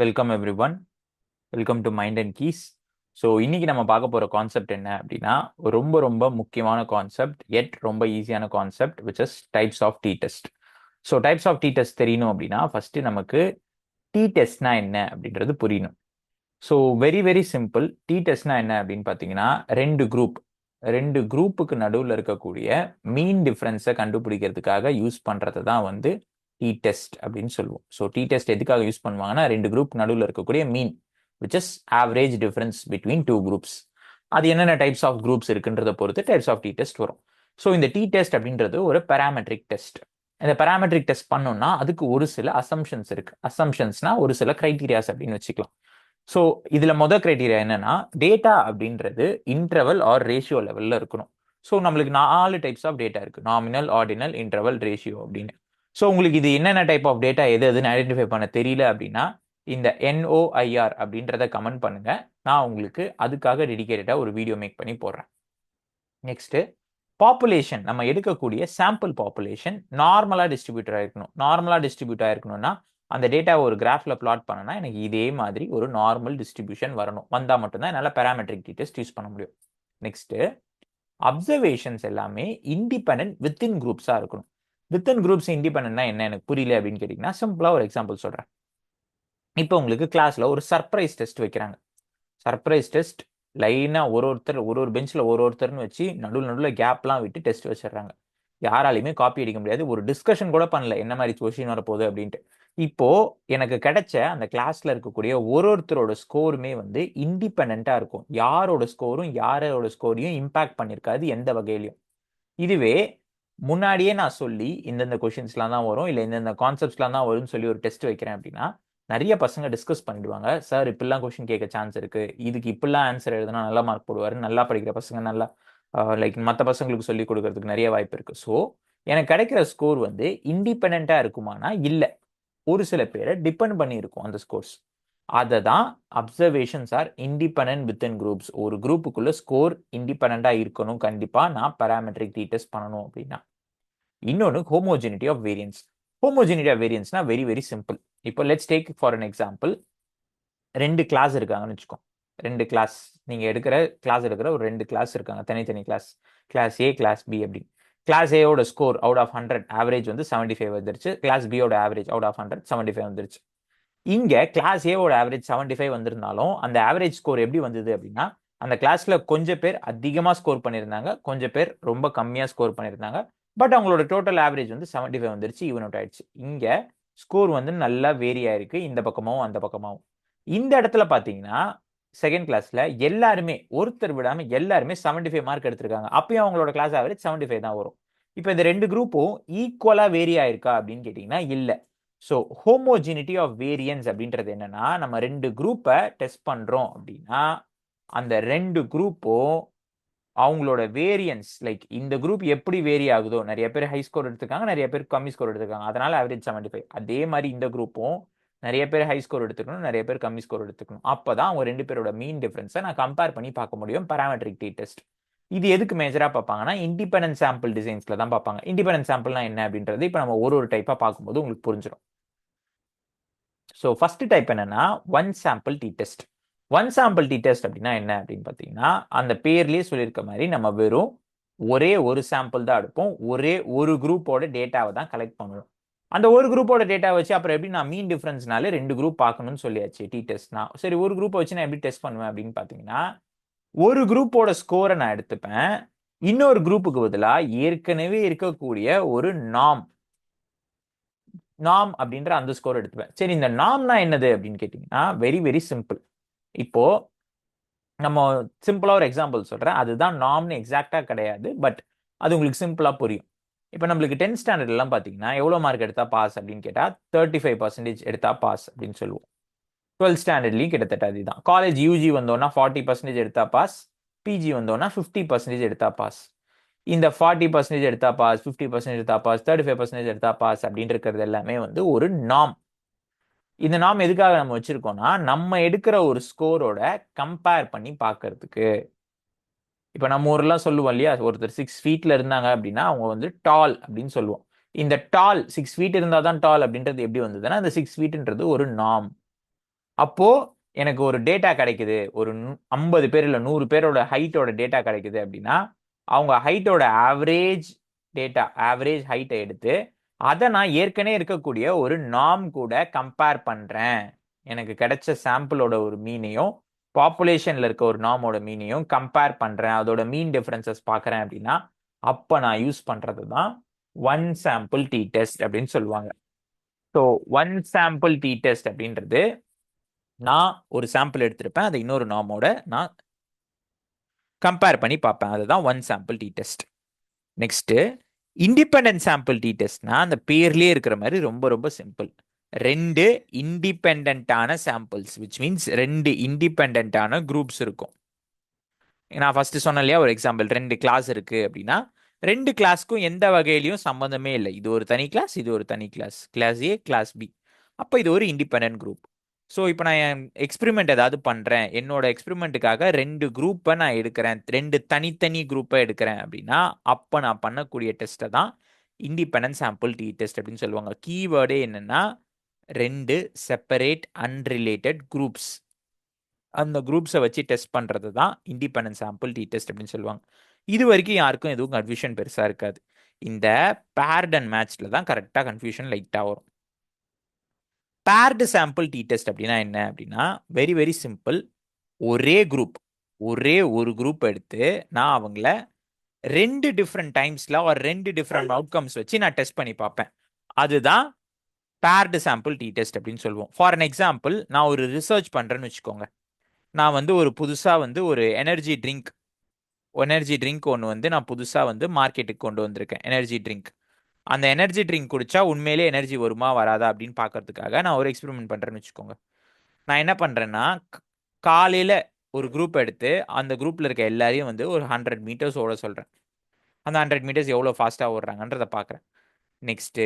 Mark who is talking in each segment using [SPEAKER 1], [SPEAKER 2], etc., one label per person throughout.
[SPEAKER 1] Welcome every one. Welcome to mind and keys. So இன்னைக்கு நம்ம பார்க்க போகிற கான்செப்ட் என்ன அப்படின்னா, ரொம்ப ரொம்ப முக்கியமான கான்செப்ட், எட் ரொம்ப ஈஸியான concept, which is types of T test. So types of T test தெரியணும் அப்படின்னா ஃபர்ஸ்ட் நமக்கு டி டெஸ்ட்னா என்ன அப்படின்றது புரியணும். So very very simple. T டெஸ்ட்னா என்ன அப்படின்னு பார்த்தீங்கன்னா, ரெண்டு குரூப்புக்கு நடுவில் இருக்கக்கூடிய மீன் டிஃப்ரென்ஸை கண்டுபிடிக்கிறதுக்காக யூஸ் பண்ணுறது தான் வந்து டி டெஸ்ட் அப்படின்னு சொல்லுவோம். ஸோ டி டெஸ்ட் எதுக்காக யூஸ் பண்ணுவாங்கன்னா, ரெண்டு குரூப் நடுவில் இருக்கக்கூடிய mean, which is average difference between two groups. அது என்னென்ன டைப்ஸ் ஆஃப் குரூப்ஸ் இருக்குன்றத பொறுத்து டைப்ஸ் ஆஃப் டி டெஸ்ட் வரும். ஸோ இந்த டி டெஸ்ட் அப்படின்றது ஒரு பேராமெட்ரிக் டெஸ்ட். இந்த பேராமெட்ரிக் டெஸ்ட் பண்ணோம்னா அதுக்கு ஒரு சில அசம்ஷன்ஸ் இருக்கு. அசம்ஷன்ஸ்னா ஒரு சில கிரைட்டீரியாஸ் அப்படின்னு வச்சுக்கலாம். ஸோ இதுல மொதல் கிரைட்டீரியா என்னன்னா, டேட்டா அப்படின்றது இன்டர்வல் ஆர் ரேஷியோ லெவல்ல இருக்கணும். ஸோ நம்மளுக்கு 4 டைப்ஸ் ஆஃப் டேட்டா இருக்கு: நாமினல், ஆர்டினல், இன்டர்வல், ரேஷியோ அப்படின்னு. ஸோ உங்களுக்கு இது என்னென்ன டைப் ஆஃப் டேட்டா எது எதுன்னு ஐடென்டிஃபை பண்ண தெரியல அப்படின்னா, இந்த NOIR அப்படின்றத கமெண்ட் பண்ணுங்க. நான் உங்களுக்கு அதுக்காக டெடிகேட்டடா ஒரு வீடியோ மேக் பண்ணி போடுறேன். Next, population. நம்ம எடுக்கக்கூடிய சாம்பிள் பாப்புலேஷன் நார்மலா டிஸ்ட்ரிபியூட்டர் ஆயிருக்கணும். நார்மலா டிஸ்ட்ரிபியூட் ஆயிருக்கணும்னா அந்த டேட்டா ஒரு கிராஃப்ல பிளாட் பண்ணனா எனக்கு இதே மாதிரி ஒரு நார்மல் டிஸ்ட்ரிபியூஷன் வரணும். வந்தா மட்டும்தான் என்னால பேராமெட்ரிக் டி டெஸ்ட் யூஸ் பண்ண முடியும். நெக்ஸ்ட், அப்சர்வேஷன்ஸ் எல்லாமே இண்டிபெண்டன்ட் வித்தின் குரூப்ஸா இருக்கணும். வித்தின் குரூப்ஸ் இண்டிபெண்டன்ட்னா என்ன எனக்கு புரியல அப்படின்னு கேட்டீங்கன்னா, சிம்பிளா ஒரு எக்ஸாம்பிள் சொல்றேன். இப்போ உங்களுக்கு கிளாஸ்ல ஒரு சர்ப்ரைஸ் டெஸ்ட் வைக்கிறாங்க. சர்ப்ரைஸ் டெஸ்ட் லைனா ஒருத்தர் ஒரு பெஞ்சில் ஒருத்தர்னு வச்சு நடுவில் கேப்லாம் விட்டு டெஸ்ட் வச்சிடுறாங்க. யாராலையுமே காப்பி அடிக்க முடியாது. ஒரு டிஸ்கஷன் கூட பண்ணல என்ன மாதிரி கொஸ்டின் வரப்போகுது அப்படின்ட்டு. இப்போ எனக்கு கிடைச்ச அந்த கிளாஸ்ல இருக்கக்கூடிய ஒருத்தரோட ஸ்கோருமே வந்து இண்டிபெண்டா இருக்கும். யாரோட ஸ்கோரும் யாரோட ஸ்கோரையும் இம்பாக்ட் பண்ணிருக்காது எந்த வகையிலையும். இதுவே முன்னாடியே நான் சொல்லி இந்தந்த கொஸ்டின்ஸ்லாம் தான் வரும், இல்லை இந்தந்த கான்செப்ட்ஸ்லாம் தான் வரும்னு சொல்லி ஒரு டெஸ்ட் வைக்கிறேன் அப்படின்னா, நிறைய பசங்க டிஸ்கஸ் பண்ணிடுவாங்க. சார் இப்படிலாம் கொஸ்டின் கேட்க சான்ஸ் இருக்கு, இதுக்கு இப்படிலாம் ஆன்சர் எழுதுனா நல்ல மார்க் போடுவாரு, நல்லா படிக்கிற பசங்க நல்லா லைக் மற்ற பசங்களுக்கு சொல்லி கொடுக்கறதுக்கு நிறைய வாய்ப்பு இருக்கு. ஸோ எனக்கு கிடைக்கிற ஸ்கோர் வந்து இண்டிபெண்டா இருக்குமானா இல்லை, ஒரு சில பேரை டிபெண்ட் பண்ணி இருக்கும் அந்த ஸ்கோர்ஸ். அதை தான் observations R independent within groups. ஒரு குரூப்புக்குள்ள ஸ்கோர் இண்டிபெண்டா இருக்கணும் கண்டிப்பா நான் பேராமெட்ரிக் டி டெஸ்ட் பண்ணணும் அப்படின்னா. இன்னொன்று homogeneity of variance. Homogeneity of வேரியன்ஸ்னா வெரி வெரி சிம்பிள். இப்போ let's take for an example, ரெண்டு கிளாஸ் இருக்காங்கன்னு வச்சுக்கோ. ரெண்டு கிளாஸ், நீங்க எடுக்கிற கிளாஸ் எடுக்கிற ஒரு ரெண்டு கிளாஸ் இருக்காங்க, தனித்தனி class. Class A, class B அப்படி. கிளாஸ் ஏயோட ஸ்கோர் அவுட் ஆஃப் 100 ஆவரேஜ் வந்து 75 வந்துருச்சு. கிளாஸ் பியோட ஆவரேஜ் அவுட் ஆஃப் 100 75 வந்துருச்சு. இங்க கிளாஸ் ஏவோட ஆவரேஜ் 75 வந்திருந்தாலும் அந்த ஆவரேஜ் ஸ்கோர் எப்படி வந்தது அப்படின்னா, அந்த கிளாஸ்ல கொஞ்சம் பேர் அதிகமா ஸ்கோர் பண்ணியிருந்தாங்க, கொஞ்சம் பேர் ரொம்ப கம்மியா ஸ்கோர் பண்ணியிருந்தாங்க. பட் அவங்களோட டோட்டல் ஆவரேஜ் வந்து 75 வந்துருச்சு, ஈவன் அவுட் ஆயிடுச்சு. இங்க ஸ்கோர் வந்து நல்லா வேரி ஆயிருக்கு, இந்த பக்கமாவும் அந்த பக்கமாவும். இந்த இடத்துல பாத்தீங்கன்னா செகண்ட் கிளாஸ்ல எல்லாருமே ஒருத்தர் விடாம எல்லாருமே 75 மார்க் எடுத்திருக்காங்க. அப்பயும் அவங்களோட கிளாஸ் ஆவரேஜ் 75 தான் வரும். இப்போ இந்த ரெண்டு குரூப்பும் ஈக்குவலா வேரி ஆயிருக்கா அப்படின்னு கேட்டீங்கன்னா இல்ல. ஸோ ஹோமோஜினிட்டி ஆஃப் வேரியன்ஸ் அப்படின்றது என்னன்னா, நம்ம ரெண்டு குரூப்பை டெஸ்ட் பண்றோம் அப்படின்னா அந்த ரெண்டு குரூப்பும் அவங்களோட வேரியன்ஸ், லைக் இந்த குரூப் எப்படி வேரி ஆகுதோ, நிறைய பேர் ஹை ஸ்கோர் எடுத்துக்காங்க, நிறைய பேர் கம்மி ஸ்கோர் எடுத்துக்காங்க, அதனால ஆவரேஜ் 75. அதே மாதிரி இந்த குரூப்பும் நிறைய பேர் ஹை ஸ்கோர் எடுத்துக்கணும், நிறைய பேர் கம்மி ஸ்கோர் எடுத்துக்கணும். அப்பதான் அவங்க ரெண்டு பேரோட மீன் டிஃபரன்ஸை நான் கம்பேர் பண்ணி பார்க்க முடியும் பேராமெட்ரிக் டி டெஸ்ட். இது எதுக்கு மேஜரா பார்ப்பாங்கன்னா, இண்டிபெண்டன்ட் சாம்பிள் டிசைன்ஸ்ல தான் பார்ப்பாங்க. இண்டிபெண்டன்ட் சாம்பிள்னா என்ன அப்படின்றது இப்போ நம்ம ஒரு டைப்பா பார்க்கும்போது உங்களுக்கு புரிஞ்சிடும். ஸோ ஃபர்ஸ்ட் டைப் என்னன்னா one sample D test. One sample D test அப்படின்னா என்ன அப்படின்னு பார்த்தீங்கன்னா, அந்த பேர்லயே சொல்லியிருக்க மாதிரி நம்ம வெறும் ஒரே ஒரு சாம்பிள் தான் எடுப்போம், ஒரே ஒரு குரூப்போட டேட்டாவை தான் கலெக்ட் பண்ணுவோம். அந்த ஒரு குரூப்போட டேட்டா வச்சு அப்புறம் எப்படி நான் மீன் டிஃபரன்ஸ்னால ரெண்டு குரூப் பார்க்கணும்னு சொல்லியாச்சு டி டெஸ்ட்னா. சரி, ஒரு குரூப்பை வச்சு நான் எப்படி டெஸ்ட் பண்ணுவேன் அப்படின்னு பார்த்தீங்கன்னா, ஒரு குரூப்போட ஸ்கோரை நான் எடுத்துப்பேன், இன்னொரு குரூப்புக்கு பதிலாக ஏற்கனவே இருக்கக்கூடிய ஒரு நாம் அப்படின்ற அந்த ஸ்கோர் எடுத்துப்பேன். சரி, இந்த நாம்னா என்னது அப்படின்னு கேட்டீங்கன்னா வெரி வெரி சிம்பிள். இப்போ நம்ம சிம்பிளா ஒரு எக்ஸாம்பிள் சொல்றேன், அதுதான் நாம்னு எக்ஸாக்டா கிடையாது, பட் அது உங்களுக்கு சிம்பிளா புரியும். இப்போ நம்மளுக்கு 10th ஸ்டாண்டர்ட் எல்லாம் பாத்தீங்கன்னா எவ்வளவு மார்க் எடுத்தா பாஸ் அப்படின்னு கேட்டா 35% எடுத்தா பாஸ் அப்படின்னு சொல்லுவோம். 12th ஸ்டாண்டர்ட்லயும் கிட்டத்தட்ட அதுதான். காலேஜ் யூஜி வந்தோம்னா 40% எடுத்தா பாஸ், பிஜி வந்தோம்னா 50% எடுத்தா பாஸ். இந்த 40% எடுத்தா பாஸ், 50% எடுத்தா பாஸ், 35% எடுத்தா பாஸ் அப்படின்னு இருக்கிறது எல்லாமே வந்து ஒரு நாம். இந்த நாம் எதுக்காக நம்ம வச்சிருக்கோம்னா, நம்ம எடுக்கிற ஒரு ஸ்கோரோட கம்பேர் பண்ணி பார்க்கிறதுக்கு. இப்ப நம்ம ஊர்லாம் சொல்லுவோம் இல்லையா, ஒருத்தர் 6 ஃபீட்ல இருந்தாங்க அப்படின்னா அவங்க வந்து டால் அப்படின்னு சொல்லுவோம். இந்த டால் 6 ஃபீட் இருந்தாதான் டால் அப்படின்றது எப்படி வந்ததுன்னா, இந்த 6 ஃபீட்ன்றது ஒரு நாம். அப்போ எனக்கு ஒரு டேட்டா கிடைக்குது, ஒரு 50 பேர் இல்ல 100 பேரோட ஹைட்டோட டேட்டா கிடைக்குது அப்படின்னா அவங்க ஹைட்டோட ஆவரேஜ் டேட்டா, ஆவரேஜ் ஹைட்டை எடுத்து அதை நான் ஏற்கனவே இருக்கக்கூடிய ஒரு நார்ம் கூட கம்பேர் பண்றேன். எனக்கு கிடைச்ச சாம்பிளோட ஒரு மீனையும் பாப்புலேஷன்ல இருக்க ஒரு நார்மோட மீனையும் கம்பேர் பண்றேன், அதோட மீன் டிஃபரன்சஸ் பார்க்கறேன் அப்படின்னா அப்ப நான் யூஸ் பண்றது தான் ஒன் சாம்பிள் டி டெஸ்ட் அப்படின்னு சொல்லுவாங்க. So one sample D test அப்படின்றது நான் ஒரு சாம்பிள் எடுத்திருப்பேன், அதை இன்னொரு நார்மோட நான் கம்பேர் பண்ணி பார்ப்பேன், அதுதான் one sample D test. Next independent sample T டெஸ்ட்னா அந்த பேர்லயே இருக்கிற மாதிரி ரொம்ப ரொம்ப சிம்பிள். ரெண்டு இண்டிபெண்டான சாம்பிள்ஸ், விச் மீன்ஸ் ரெண்டு இண்டிபெண்டான குரூப்ஸ் இருக்கும். நான் ஃபர்ஸ்ட் சொன்னேன் இல்லையா, ஒரு எக்ஸாம்பிள், ரெண்டு கிளாஸ் இருக்கு அப்படின்னா ரெண்டு கிளாஸ்க்கும் எந்த வகையிலையும் சம்மந்தமே இல்லை. இது ஒரு தனி கிளாஸ், இது ஒரு தனி class, class A class B. அப்போ இது ஒரு இண்டிபெண்டன்ட் குரூப். ஸோ இப்போ நான் என் எக்ஸ்பெரிமெண்ட் ஏதாவது பண்ணுறேன், என்னோட எக்ஸ்பெரிமெண்ட்டுக்காக ரெண்டு குரூப்பை நான் எடுக்கிறேன், ரெண்டு தனித்தனி குரூப்பை எடுக்கிறேன் அப்படின்னா அப்போ நான் பண்ணக்கூடிய டெஸ்ட்டை தான் இண்டிபெண்டன்ட் சாம்பிள் டி டெஸ்ட் அப்படின்னு சொல்லுவாங்க. கீவேர்டே என்னன்னா ரெண்டு செப்பரேட் அன்ரிலேட்டட் குரூப்ஸ், அந்த குரூப்ஸை வச்சு டெஸ்ட் பண்ணுறது தான் இண்டிபெண்டன்ட் சாம்பிள் டி டெஸ்ட் அப்படின்னு சொல்லுவாங்க. இது வரைக்கும் யாருக்கும் எதுவும் கன்ஃபியூஷன் பெருசாக இருக்காது. இந்த பேர்ட் அண்ட் மேட்ச்ல தான் கரெக்டாக கன்ஃபியூஷன் லைட்டாக வரும். பேர்டு சாம்பிள் டி டெஸ்ட் அப்படின்னா என்ன அப்படின்னா வெரி வெரி சிம்பிள். ஒரே குரூப், ஒரே ஒரு குரூப் எடுத்து நான் அவங்கள ரெண்டு டிஃப்ரெண்ட் டைம்ஸ்ல ஒரு ரெண்டு டிஃப்ரெண்ட் அவுட்கம்ஸ் வச்சு நான் டெஸ்ட் பண்ணி பார்ப்பேன். அதுதான் பேர்டு சாம்பிள் டி டெஸ்ட் அப்படின்னு சொல்லுவோம். ஃபார் அன் எக்ஸாம்பிள், நான் ஒரு ரிசர்ச் பண்றேன்னு வச்சுக்கோங்க. நான் வந்து ஒரு புதுசா வந்து ஒரு எனர்ஜி ட்ரிங்க் ஒன்று நான் புதுசா வந்து மார்க்கெட்டுக்கு கொண்டு வந்திருக்கேன், எனர்ஜி ட்ரிங்க். அந்த எனர்ஜி ட்ரிங்க் குடிச்சா உண்மையிலே எனர்ஜி வருமா வராதா அப்படின்னு பார்க்கறதுக்காக நான் ஒரு எக்ஸ்பெரிமெண்ட் பண்றேன்னு வச்சுக்கோங்க. நான் என்ன பண்றேன்னா காலையில ஒரு குரூப் எடுத்து அந்த குரூப்ல இருக்க எல்லாரையும் வந்து ஒரு 100 மீட்டர்ஸ் ஓட சொல்றேன். அந்த 100 மீட்டர்ஸ் எவ்வளோ ஃபாஸ்டா ஓடுறாங்கன்றத பார்க்குறேன். நெக்ஸ்ட்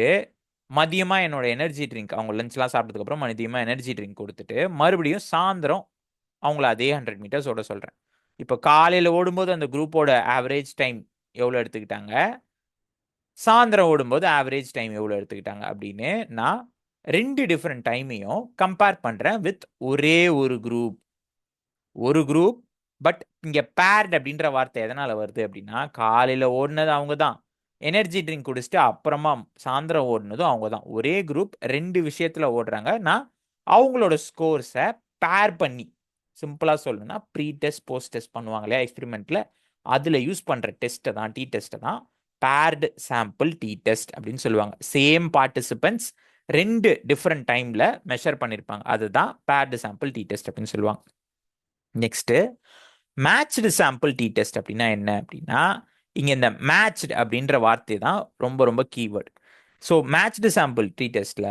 [SPEAKER 1] மதியமா என்னோட எனர்ஜி ட்ரிங்க், அவங்க லஞ்ச்லாம் சாப்பிட்டதுக்கு அப்புறம் மதியமா எனர்ஜி ட்ரிங்க் கொடுத்துட்டு மறுபடியும் சாயந்தரம் அவங்கள அதே 100 மீட்டர்ஸ் ஓட சொல்றேன். இப்போ காலையில ஓடும்போது அந்த குரூப்போட ஆவரேஜ் டைம் எவ்வளோ எடுத்துக்கிட்டாங்க, சாயந்தரம் ஓடும்போது ஆவரேஜ் டைம் எவ்வளோ எடுத்துக்கிட்டாங்க அப்படின்னு நான் ரெண்டு டிஃப்ரெண்ட் டைமையும் கம்பேர் பண்றேன் வித் ஒரே ஒரு குரூப். பட் இங்க பேர்ட் அப்படின்ற வார்த்தை எதனால வருது அப்படின்னா காலையில ஓடினது அவங்க தான், எனர்ஜி ட்ரிங்க் குடிச்சிட்டு அப்புறமா சாயந்தரம் ஓடினதும் அவங்க தான். ஒரே குரூப் ரெண்டு விஷயத்துல ஓடுறாங்க, நான் அவங்களோட ஸ்கோர்ஸை பேர் பண்ணி, சிம்பிளா சொல்லணும்னா ப்ரீ டெஸ்ட் போஸ்ட் டெஸ்ட் பண்ணுவாங்க இல்லையா எக்ஸ்பெரிமெண்ட்ல, அதுல யூஸ் பண்ற டெஸ்ட்டை தான் டி டெஸ்ட்டை தான் பேர்டு சாம்பிள் டி டெஸ்ட் அப்படின்னு சொல்லுவாங்க. சேம் பார்ட்டிசிபென்ட்ஸ் ரெண்டு டிஃப்ரெண்ட் டைம்ல மெஷர் பண்ணிருப்பாங்க, அதுதான் பேர்டு சாம்பிள் டி டெஸ்ட் அப்படின்னு சொல்லுவாங்க. Next matched sample D test அப்படின்னா என்ன அப்படின்னா இங்க இந்த மேட்ச்டு அப்படின்ற வார்த்தை தான் ரொம்ப ரொம்ப keyword. So matched sample T டெஸ்ட்ல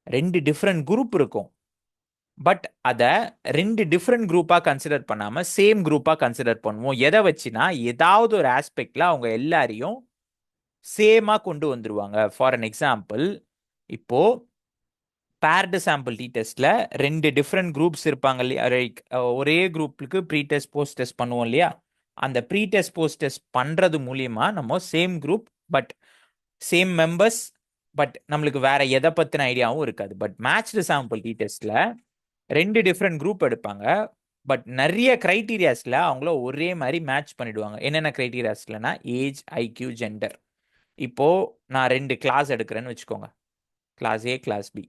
[SPEAKER 1] ரெண்டு டிஃப்ரெண்ட் குரூப் இருக்கும், பட் அதை ரெண்டு டிஃப்ரெண்ட் குரூப்பாக கன்சிடர் பண்ணாம சேம் குரூப்பாக கன்சிடர் பண்ணுவோம். எதை வச்சுனா ஏதாவது ஒரு ஆஸ்பெக்ட்ல அவங்க எல்லாரையும் சேமா கொண்டு வந்துருவாங்க. ஃபார் அன் எக்ஸாம்பிள், இப்போ பேர்டு சாம்பிள் டி டெஸ்ட்ல ரெண்டு டிஃப்ரெண்ட் குரூப்ஸ் இருப்பாங்க இல்லையா, ஒரே குரூப்புக்கு ப்ரீ டெஸ்ட் போஸ்ட் டெஸ்ட் பண்ணுவோம் இல்லையா, அந்த ப்ரீ டெஸ்ட் போஸ்ட் டெஸ்ட் பண்றது மூலியமா நம்ம same group but same members, but நம்மளுக்கு வேற எதை பத்தின ஐடியாவும் இருக்காது. பட் மேட்ச்டு சாம்பிள் டி டெஸ்ட்ல ரெண்டு டிஃப்ரெண்ட் குரூப் எடுப்பாங்க, பட் நிறைய கிரைட்டீரியாஸ்ல அவங்கள ஒரே மாதிரி மேட்ச் பண்ணிடுவாங்க. என்னென்ன கிரைட்டீரியாஸ்லனா ஏஜ், ஐக்யூ, ஜெண்டர். இப்போ நான் ரெண்டு கிளாஸ் எடுக்கிறேன்னு வச்சுக்கோங்க, கிளாஸ் ஏ கிளாஸ் பி.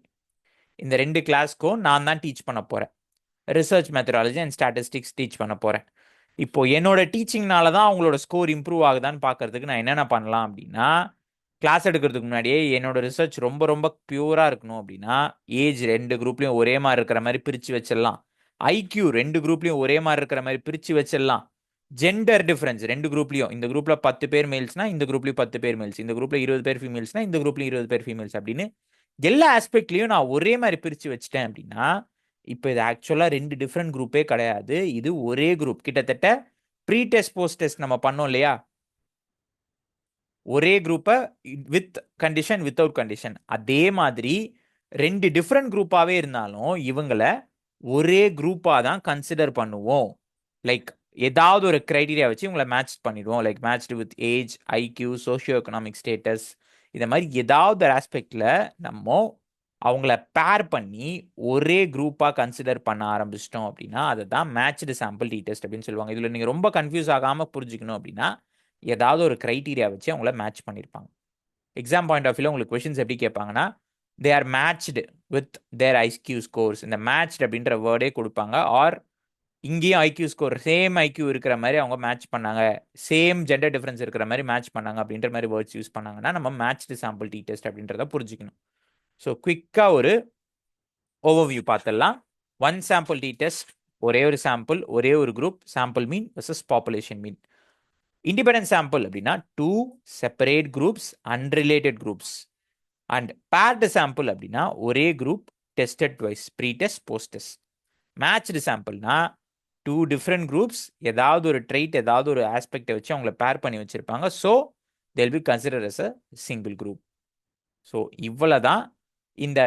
[SPEAKER 1] இந்த ரெண்டு கிளாஸ்க்கும் நான் தான் டீச் பண்ண போறேன், research methodology and statistics teach பண்ண போறேன். இப்போ என்னோட டீச்சிங்னால தான் அவங்களோட ஸ்கோர் இம்ப்ரூவ் ஆகுதான்னு பார்க்கறதுக்கு நான் என்னென்ன பண்ணலாம் அப்படின்னா, கிளாஸ் எடுக்கிறதுக்கு முன்னாடியே என்னோட ரிசர்ச் ரொம்ப ரொம்ப பியூரா இருக்கணும் அப்படின்னா ஏஜ் ரெண்டு குரூப்லையும் ஒரே மாதிரி இருக்கிற மாதிரி பிரித்து வச்சிடலாம், ஐக்யூ ரெண்டு குரூப்லையும் ஒரே மாதிரி இருக்கிற மாதிரி பிரித்து வச்சிடலாம், ஜெண்டர் டிஃபரன்ஸ் ரெண்டு குரூப்லையும், இந்த குரூப்ல 10 பேர் மேல்ஸ்னா இந்த குரூப்லையும் 10 பேர் மேல்ஸ், இந்த குரூப்ல 20 பேர் ஃபீமேல்ஸ்னா இந்த குரூப்லையும் 20 பேர் ஃபீமேல்ஸ் அப்படின்னு எல்லா ஆஸ்பெக்ட்லையும் நான் ஒரே மாதிரி பிரித்து வச்சிட்டேன் அப்படின்னா இப்போ இது ஆக்சுவலாக ரெண்டு டிஃப்ரெண்ட் குரூப்பே கிடையாது, இது ஒரே குரூப். கிட்டத்தட்ட ப்ரீ டெஸ்ட் போஸ்ட் டெஸ்ட் நம்ம பண்ணோம் இல்லையா, ஒரே குரூப்பை வித் கண்டிஷன் வித்தவுட் கண்டிஷன், அதே மாதிரி ரெண்டு டிஃப்ரெண்ட் குரூப்பாகவே இருந்தாலும் இவங்களை ஒரே குரூப்பாக தான் கன்சிடர் பண்ணுவோம். லைக் ஏதாவது ஒரு கிரைட்டீரியா வச்சு இவங்களை மேட்ச் பண்ணிடுவோம், like matched with age, IQ, socio economic status, இந்த மாதிரி ஏதாவது ஒரு ஆஸ்பெக்டில் நம்ம அவங்கள பேர் பண்ணி ஒரே குரூப்பாக கன்சிடர் பண்ண ஆரம்பிச்சிட்டோம் அப்படின்னா அதை தான் மேட்ச்டு சாம்பிள் டி டெஸ்ட் அப்படின்னு சொல்லுவாங்க. இதில் நீங்கள் ரொம்ப கன்ஃபியூஸ் ஆகாமல் புரிஞ்சுக்கணும் அப்படின்னா ஏதாவது ஒரு க்ரைட்டீரியா வச்சு அவங்கள மேட்ச் பண்ணியிருப்பாங்க. எக்ஸாம் பாயிண்ட் ஆஃப் வியூவில் உங்களுக்கு கொஷின்ஸ் எப்படி கேட்பாங்கன்னா they are matched with their IQ scores. இந்த மேட்ச்டு அப்படின்ற வேர்டே கொடுப்பாங்க. ஆர் இங்கேயும் ஐக்யூ ஸ்கோர் சேம் ஐக்யூ இருக்கிற மாதிரி அவங்க மேட்ச் பண்ணாங்க, சேம் ஜெண்டர் டிஃபரன்ஸ் இருக்கிற மாதிரி மேட்ச் பண்ணாங்க அப்படின்ற மாதிரி வேர்ட்ஸ் யூஸ் பண்ணாங்கன்னா நம்ம மேட்ச்டு சாம்பிள் டி டெஸ்ட் அப்படின்றத புரிஞ்சுக்கணும். ஸோ குவிக்காக ஒரு ஓவர்வியூ பார்த்துடலாம். ஒன் சாம்பிள் டி டெஸ்ட், ஒரே ஒரு சாம்பிள், ஒரே ஒரு group, sample mean versus population mean. Independent sample அப்படின்னா 2 separate groups, unrelated groups. And paired sample அப்படின்னா ஒரே group, tested twice, pre test, post test. Matched சாம்பிள்னா 2 டிஃப்ரெண்ட் குரூப்ஸ், ஏதாவது ஒரு ட்ரைட், ஏதாவது ஒரு ஆஸ்பெக்டை வச்சு அவங்கள பேர் பண்ணி வச்சிருப்பாங்க. So they'll be considered as a single group. So இவ்வளோ தான் இந்த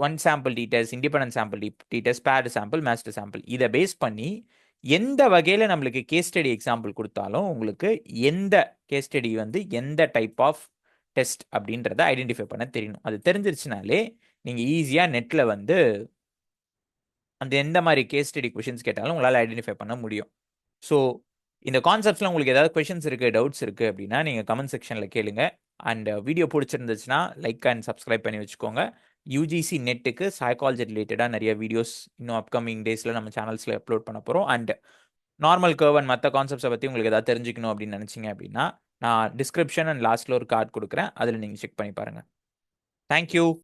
[SPEAKER 1] one sample D test, independent sample D test, paired sample, matched sample. இதை பேஸ் பண்ணி எந்த வகையில் நம்மளுக்கு கேஸ் ஸ்டடி எக்ஸாம்பிள் கொடுத்தாலும் உங்களுக்கு எந்த கேஸ் ஸ்டடி வந்து எந்த டைப் ஆஃப் டெஸ்ட் அப்படின்றத ஐடென்டிஃபை பண்ண தெரியணும். அது தெரிஞ்சிருச்சுனாலே நீங்கள் ஈஸியாக நெட்டில் வந்து அந்த எந்த மாதிரி கேஸ் ஸ்டடி கொஷின்ஸ் கேட்டாலும் உங்களால் ஐடென்டிஃபை பண்ண முடியும். ஸோ இந்த கான்செப்ட்ஸில் உங்களுக்கு ஏதாவது கொஷின்ஸ் இருக்குது, டவுட்ஸ் இருக்குது அப்படின்னா நீங்கள் கமெண்ட் செக்ஷனில் கேளுங்க. அண்ட் வீடியோ பிடிச்சிருந்துச்சுன்னா லைக் அண்ட் சப்ஸ்கிரைப் பண்ணி வச்சுக்கோங்க. யூஜிசி நெட்டுக்கு சைக்காலஜி ரிலேட்டடாக நிறைய வீடியோஸ் இன்னும் அப்கமிங் டேஸில் நம்ம சேனல்ஸில் அப்லோட் பண்ண போகிறோம். அண்ட் நார்மல் கர்வ் அண்ட் மற்ற கான்செப்ட்ஸை பற்றி உங்களுக்கு ஏதாவது தெரிஞ்சுக்கணும் அப்படின்னு நினச்சிங்க அப்படின்னா நான் டிஸ்கிரிப்ஷன் அண்ட் லாஸ்ட்டில் ஒரு கார்டு கொடுக்குறேன், அதில் நீங்கள் செக் பண்ணி பாருங்கள். தேங்க்யூ.